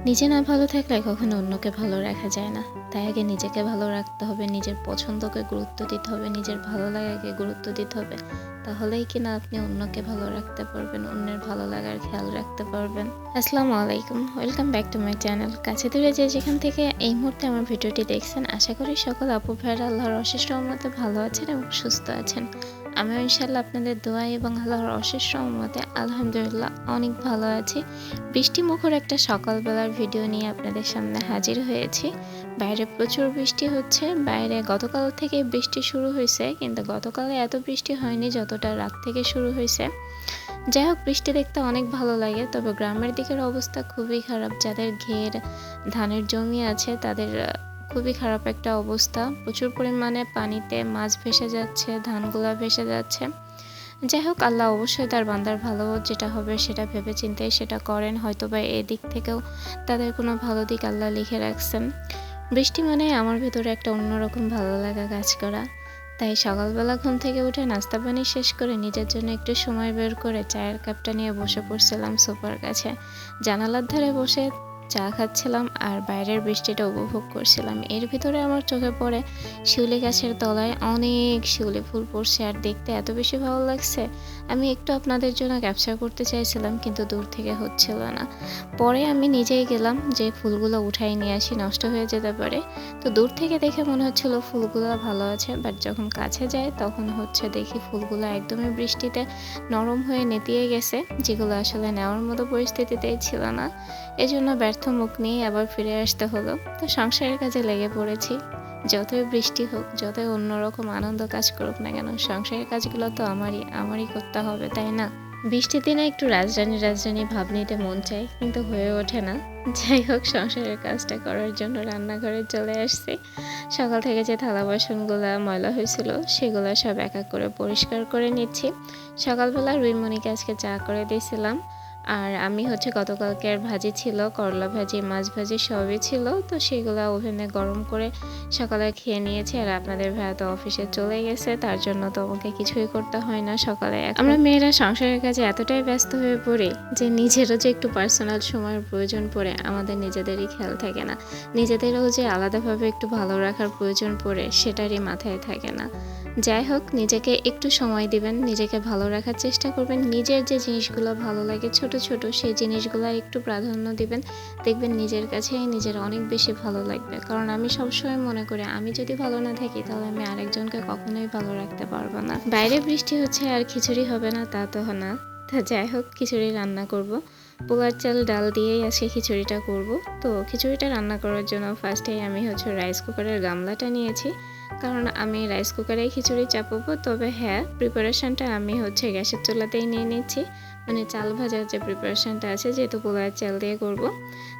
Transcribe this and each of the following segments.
নিজে না ভালো থাকলে কখনো অন্যকে ভালো রাখা যায় না। তাই আগে নিজেকে ভালো রাখতে হবে, নিজের পছন্দকে গুরুত্ব দিতে হবে, নিজের ভালো লাগাকে গুরুত্ব দিতে হবে। তাহলেই কিনা আপনি অন্যকে ভালো রাখতে পারবেন, অন্যের ভালো লাগার খেয়াল রাখতে পারবেন। আসসালামু আলাইকুম, welcome back to my channel. কাছে দূরে যে যেখান থেকে এই মুহূর্তে আমার ভিডিওটি দেখছেন, আশা করি সকল আপু ভাইয়েরা আল্লাহর অশেষ রহমতে ভালো আছেন এবং সুস্থ আছেন। আমিও ইনশাল্লাহ আপনাদের দোয়া এবং আল্লাহর অশেষ রহমতে আলহামদুলিল্লাহ অনেক ভালো আছি। বৃষ্টি মুখর একটা সকালবেলার ভিডিও নিয়ে আপনাদের সামনে হাজির হয়েছি। বাইরে প্রচুর বৃষ্টি হচ্ছে। বাইরে গতকাল থেকে বৃষ্টি শুরু হয়েছে, কিন্তু গতকালে এত বৃষ্টি হয়নি যতটা রাত থেকে শুরু হয়েছে। যাই হোক, বৃষ্টি দেখতে অনেক ভালো লাগে, তবে গ্রামের দিকের অবস্থা খুবই খারাপ। যাদের ঘের ধানের জমি আছে তাদের খুবই খারাপ একটা অবস্থা। প্রচুর পরিমাণে পানিতে মাছ ভেসে যাচ্ছে, ধানগুলা ভেসে যাচ্ছে। যাই হোক, আল্লাহ অবশ্যই তার বান্দার ভালো যেটা হবে সেটা ভেবে চিন্তে সেটা করেন। হয়তো বা এদিক থেকেও তাদের কোনো ভালো দিক আল্লাহ লিখে রাখছেন। বৃষ্টি মানে আমার ভেতরে একটা অন্যরকম ভালো লাগা কাজ করা। তাই সকালবেলা ঘুম থেকে উঠে নাস্তা পানি শেষ করে নিজের জন্য একটু সময় বের করে চায়ের কাপটা নিয়ে বসে পড়ছিলাম সোফার কাছে। জানালার ধারে বসে চা খাচ্ছিলাম আর বাইরের বৃষ্টিটা উপভোগ করছিলাম। এর ভিতরে আমার চোখে পড়ে শিউলি গাছের তলায় অনেক শিউলি ফুল পড়ছে আর দেখতে এত বেশি ভালো লাগছে। আমি একটু আপনাদের জন্য ক্যাপচার করতে চাইছিলাম, কিন্তু দূর থেকে হচ্ছিল না। পরে আমি নিজেই গেলাম যে ফুলগুলো উঠাই নিয়ে আসি, নষ্ট হয়ে যেতে পারে। তো দূর থেকে দেখে মনে হচ্ছিল ফুলগুলো ভালো আছে, বাট যখন কাছে যায় তখন দেখি ফুলগুলো একদমই বৃষ্টিতে নরম হয়ে নেতিয়ে গেছে, যেগুলো আসলে নেওয়ার মতো পরিস্থিতিতেই ছিল না। এজন্য ব্যর্থ মুখ নিয়ে আবার ফিরে আসতে হলো। তো সংসারের কাজে লেগে পড়েছি। যতই বৃষ্টি হোক, যতই অন্যরকম আনন্দ কাজ করুক না কেন, সংসারের কাজগুলো তো আমারই করতে হবে, তাই না? বৃষ্টির দিনে একটু রাজরানী রাজরানী ভাব নিতে মন চায়, কিন্তু হয়ে ওঠে না। যাই হোক, সংসারের কাজটা করার জন্য রান্নাঘরে চলে আসছি। সকাল থেকে যে থালা বাসনগুলো ময়লা হয়েছিল সেগুলো সব এক এক করে পরিষ্কার করে নিচ্ছি। সকালবেলা রুইমণিকে আজকে চা করে দিয়েছিলাম। আর আমি গতকালকের ভাজি ছিল, করলা ভাজি, মাছ ভাজি সবই ছিল। তো সেগুলো ওভেনে গরম করে সকালে খেয়ে নিয়েছি। আর আপনাদের ভাইয়া তো অফিসে চলে গেছে, তার জন্য তো আমাকে কিছুই করতে হয় না সকালে। আমরা মেয়েরা সংসারের কাজে এতটাই ব্যস্ত হয়ে পড়ি যে নিজেরও যে একটু পার্সোনাল সময়ের প্রয়োজন পড়ে আমাদের নিজেদেরই খেয়াল থাকে না। নিজেদেরও যে আলাদাভাবে একটু ভালো রাখার প্রয়োজন পড়ে সেটারই মাথায় থাকে না। যাই হোক, নিজেকে একটু সময় দিবেন, নিজেকে ভালো রাখার চেষ্টা করবেন। নিজের যে জিনিসগুলো ভালো লাগে ছোট ছোট সেই জিনিসগুলো একটু প্রাধান্য দিবেন। দেখবেন নিজের কাছেই নিজের অনেক বেশি ভালো লাগবে। কারণ আমি সবসময় মনে করি আমি যদি ভালো না থাকি তাহলে আমি আরেকজনকে কখনোই ভালো রাখতে পারবো না। বাইরে বৃষ্টি হচ্ছে আর খিচুড়ি হবে না তা তো না। তা যাই হোক, খিচুড়ি রান্না করব। পোলার চাল ডাল দিয়েই আজকে খিচুড়িটা করব। তো খিচুড়িটা রান্না করার জন্য ফার্স্টেই আমি রাইস কুকারের গামলাটা নিয়েছি, কারণ আমি রাইস কুকারেই খিচুড়ি চাপাবো। তবে হ্যাঁ, প্রিপারেশনটা আমি গ্যাসের চুলাতেই নিয়ে নিচ্ছি, মানে চাল ভাজার যে প্রিপারেশনটা আছে, যেহেতু পোলার চাল দিয়ে করব।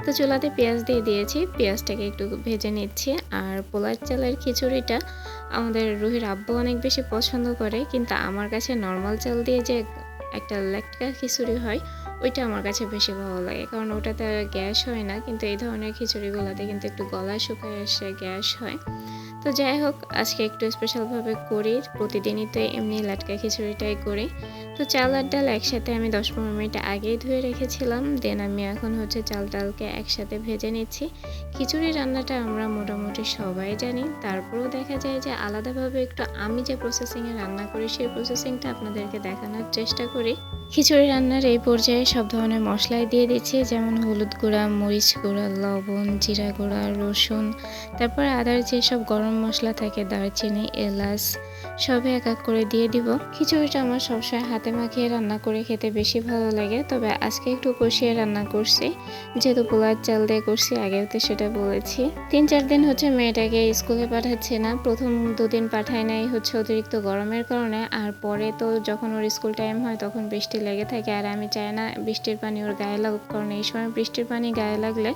তো চুলাতে পেঁয়াজ দিয়ে দিয়েছি, পেঁয়াজটাকে একটু ভেজে নিচ্ছি। আর পোলার চালের খিচুড়িটা আমাদের রুহির আব্বু অনেক বেশি পছন্দ করে, কিন্তু আমার কাছে নর্মাল চাল দিয়ে যে একটা লেটকা খিচুড়ি হয় ওইটা আমার কাছে বেশি ভালো লাগে, কারণ ওটাতে গ্যাস হয় না। কিন্তু এই ধরনের খিচুড়িগুলোতে কিন্তু একটু গলা শুকায় এসে গ্যাস হয়। তো যাই হোক, আজকে একটু স্পেশালভাবে করি। প্রতিদিনই তো এমনি লাটকা খিচুড়িটাই করি। তো চাল আর ডাল একসাথে আমি 10-15 মিনিট আগেই ধুয়ে রেখেছিলাম। দেন আমি এখন চাল ডালকে একসাথে ভেজে নিচ্ছি। খিচুড়ি রান্নাটা আমরা মোটামুটি সবাই জানি, তারপরেও দেখা যায় যে আলাদাভাবে একটু আমি যে প্রসেসিংয়ে রান্না করি সেই প্রসেসিংটা আপনাদেরকে দেখানোর চেষ্টা করি। খিচুড়ি রান্নার এই পর্যায়ে সব ধরনের মশলাই দিয়ে দিচ্ছি, যেমন হলুদ গুঁড়া, মরিচ গুঁড়া, লবণ, জিরা গুঁড়া, রসুন, তারপর আদার যেসব গরম মশলা থাকে, দারচিনি, এলাচ, সবই এক এক করে দিয়ে দিব। খিচুড়িটা আমার সবসময় হাতে মাখিয়ে রান্না করে খেতে বেশি ভালো লাগে, তবে আজকে একটু কষিয়ে রান্না করছি, যেহেতু পোলার চাল দিয়ে করছি, আগেও তো সেটা বলেছি। 3-4 দিন মেয়েটাকে স্কুলে পাঠাচ্ছে না। প্রথম 2 দিন পাঠায় নাই অতিরিক্ত গরমের কারণে, আর পরে তো যখন ওর স্কুল টাইম হয় তখন বৃষ্টি লেগে থাকে, আর আমি চাই না বৃষ্টির পানি ওর গায়ে লাগুক, কারণ এই সময় বৃষ্টির পানি গায়ে লাগলে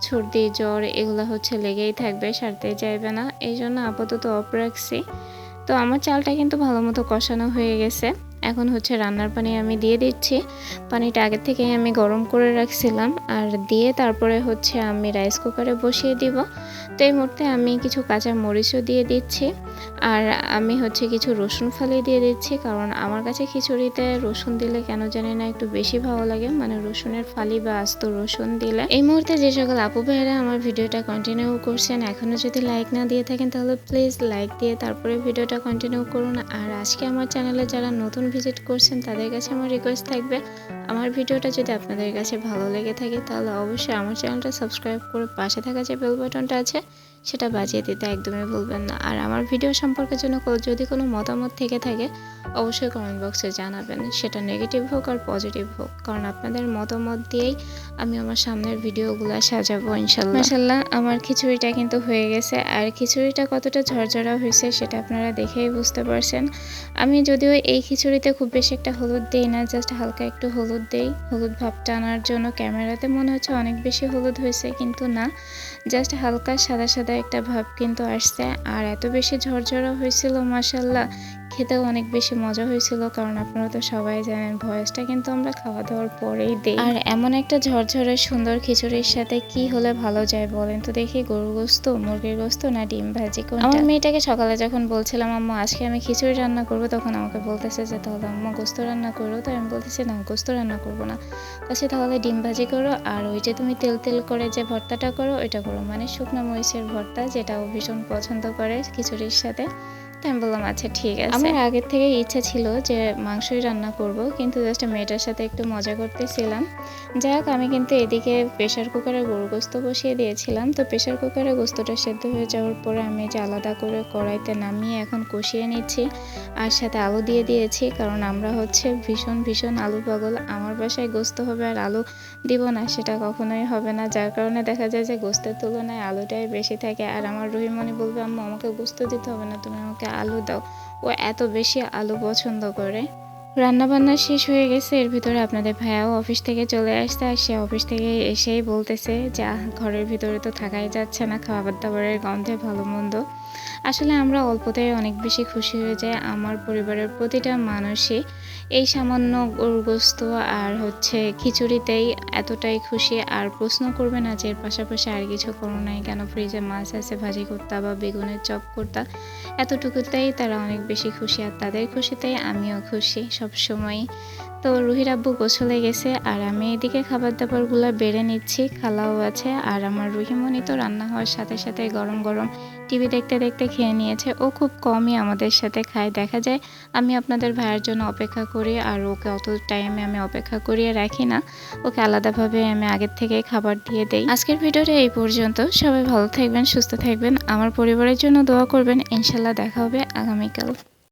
সর্দি জ্বর এগুলো লেগেই থাকবে, সারতে চাইবে না। এই জন্য আপাতত অফ রাখছি। তো আমার চালটা কিন্তু ভালো মতো কষানো হয়ে গেছে। এখন রান্নার পানি আমি দিয়ে দিচ্ছি। পানিটা আগে থেকেই আমি গরম করে রাখছিলাম, আর দিয়ে তারপরে আমি রাইস কুকারে বসিয়ে দিব। তো এই মুহূর্তে আমি কিছু কাঁচা মরিচও দিয়ে দিচ্ছি। আর আমি হচ্ছে কিছু রসুন ফালি দিয়ে দিচ্ছি, কারণ আমার কাছে খিচুড়িতে রসুন দিলে কেন জানি না একটু বেশি ভালো লাগে, মানে রসুনের ফালি বা আস্ত রসুন দিলে। এই মুহূর্তে যে সকল আপু ভাইয়েরা আমার ভিডিওটা কন্টিনিউ করছেন, এখনও যদি লাইক না দিয়ে থাকেন তাহলে প্লিজ লাইক দিয়ে তারপরে ভিডিওটা কন্টিনিউ করুন। আর আজকে আমার চ্যানেলে যারা নতুন ভিজিট করছেন তাদের কাছে আমার রিকোয়েস্ট থাকবে, আমার ভিডিওটা যদি আপনাদের কাছে ভালো লেগে থাকে তাহলে অবশ্যই আমার চ্যানেলটা সাবস্ক্রাইব করে পাশে থাকা যে বেল বাটনটা আছে সেটা বাজিয়ে দিতে একদমই ভুলবেন না। আর আমার ভিডিও সম্পর্কে জন্য যদি কোনো মতামত থেকে থাকে অবশ্যই কমেন্ট বক্সে জানাবেন, সেটা নেগেটিভ হোক আর পজিটিভ হোক, কারণ আপনাদের মতামত দিয়েই আমি আমার সামনের ভিডিওগুলো সাজাবো ইনশাল্লাহ। মাশাল্লাহ আমার খিচুড়িটা কিন্তু হয়ে গেছে, আর খিচুড়িটা কতটা ঝরঝরা হয়েছে সেটা আপনারা দেখেই বুঝতে পারছেন। আমি যদিও এই খিচুড়িতে খুব বেশি একটা হলুদ দিই না, জাস্ট হালকা একটু হলুদ দিই, হলুদ ভাবটা আনার জন্য। ক্যামেরাতে মনে হচ্ছে অনেক বেশি হলুদ হয়েছে, কিন্তু না, জাস্ট হালকা সাদা সাদা একটা ভাব কিন্তু আসছে। আর এত বেশি ঝরঝরা হয়েছিল মাশাল্লাহ, খেতেও অনেক বেশি মজা হয়েছিল, কারণ আপনারা তো সবাই জানেন ভয়েসটা কিন্তু আমরা খাওয়া দাওয়ার পরেই দিই। আর এমন একটা ঝরঝরে সুন্দর খিচুড়ির সাথে কি হলে ভালো যায় বলেন তো দেখি, গরুর গোস্ত, মুরগির গোস্ত না ডিম ভাজি কোনটা? আমার মেয়েটাকে সকালে যখন বলছিলাম আম্মু আজকে আমি খিচুড়ি রান্না করবো, তখন আমাকে বলতেছে যে তাহলে আম্মু গোস্ত রান্না করো। তো আমি বলতেছি না, গোস্ত রান্না করবো না, কাছে তাহলে ডিম ভাজি করো, আর ওই যে তুমি তেল তেল করে যে ভর্তাটা করো ওইটা করো, মানে শুকনো মরিচের ভর্তা, যেটা ও ভীষণ পছন্দ করে খিচুড়ির সাথে। আমি বললাম আচ্ছা ঠিক আছে। আমার আগের থেকে ইচ্ছা ছিল যে মাংসই রান্না করব, কিন্তু জাস্ট মেয়েটার সাথে একটু মজা করতেছিলাম। যাই হোক, আমি কিন্তু এদিকে প্রেশার কুকারে গরু গোস্ত বসিয়ে দিয়েছিলাম। তো প্রেশার কুকারে গোস্তটা সেদ্ধ হয়ে যাওয়ার পরে আমি যে আলাদা করে কড়াইতে নামিয়ে এখন কষিয়ে নিচ্ছি, আর সাথে আলু দিয়ে দিয়েছি, কারণ আমরা হচ্ছে ভীষণ ভীষণ আলু পাগল। আমার বাসায় গোস্ত হবে আর আলু দিব না সেটা কখনোই হবে না, যার কারণে দেখা যায় যে গোস্তের তুলনায় আলুটাই বেশি থাকে। আর আমার রহিমনি বলবে আম্মু আমাকে গোস্ত দিতে হবে না, তুমি আমাকে আলু দাও, ও এত বেশি আলু পছন্দ করে। রান্না বান্না শেষ হয়ে গেছে, এর ভিতরে আপনাদের ভাইয়াও অফিস থেকে চলে আসছে, আর সে অফিস থেকে এসেই বলতেছে যে ঘরের ভিতরে তো থাকাই যাচ্ছে না, খাবার দাবারের গন্ধে ভালো মন্দ। আসলে আমরা অল্পতেই অনেক বেশি খুশি হয়ে যাই, আমার পরিবারের প্রতিটা মানুষই এই সামান্য গরুর গোস্ত আর হচ্ছে খিচুড়িতেই এতটাই খুশি। আর প্রশ্ন করবে না যে এর পাশাপাশি আর কিছু করো নাই কেন, ফ্রিজে মাছ আছে ভাজি করতা বা বেগুনের চপ করতা, এতটুকুতেই তারা অনেক বেশি খুশি। আর তাদের খুশিতেই আমিও খুশি সবসময়। তো রুহির আব্বু গোসলে গেছে, আর আমি এদিকে খাবার দাবারগুলো বেড়ে নিচ্ছি, খালাও আছে। আর আমার রুহিমণি তো রান্না হওয়ার সাথে সাথে গরম গরম টিভি দেখতে দেখতে খেয়ে নিয়েছে। ও খুব কমই আমাদের সাথে খায়, দেখা যায় আমি আপনাদের ভাইয়ের জন্য অপেক্ষা করি, আর ওকে অত টাইমে আমি অপেক্ষা করিয়ে রাখি না, ওকে আলাদাভাবে আমি আগের থেকেই খাবার দিয়ে দেই। আজকের ভিডিওটা এই পর্যন্ত, সবাই ভালো থাকবেন, সুস্থ থাকবেন, আমার পরিবারের জন্য দোয়া করবেন। ইনশাল্লাহ দেখা হবে আগামীকাল।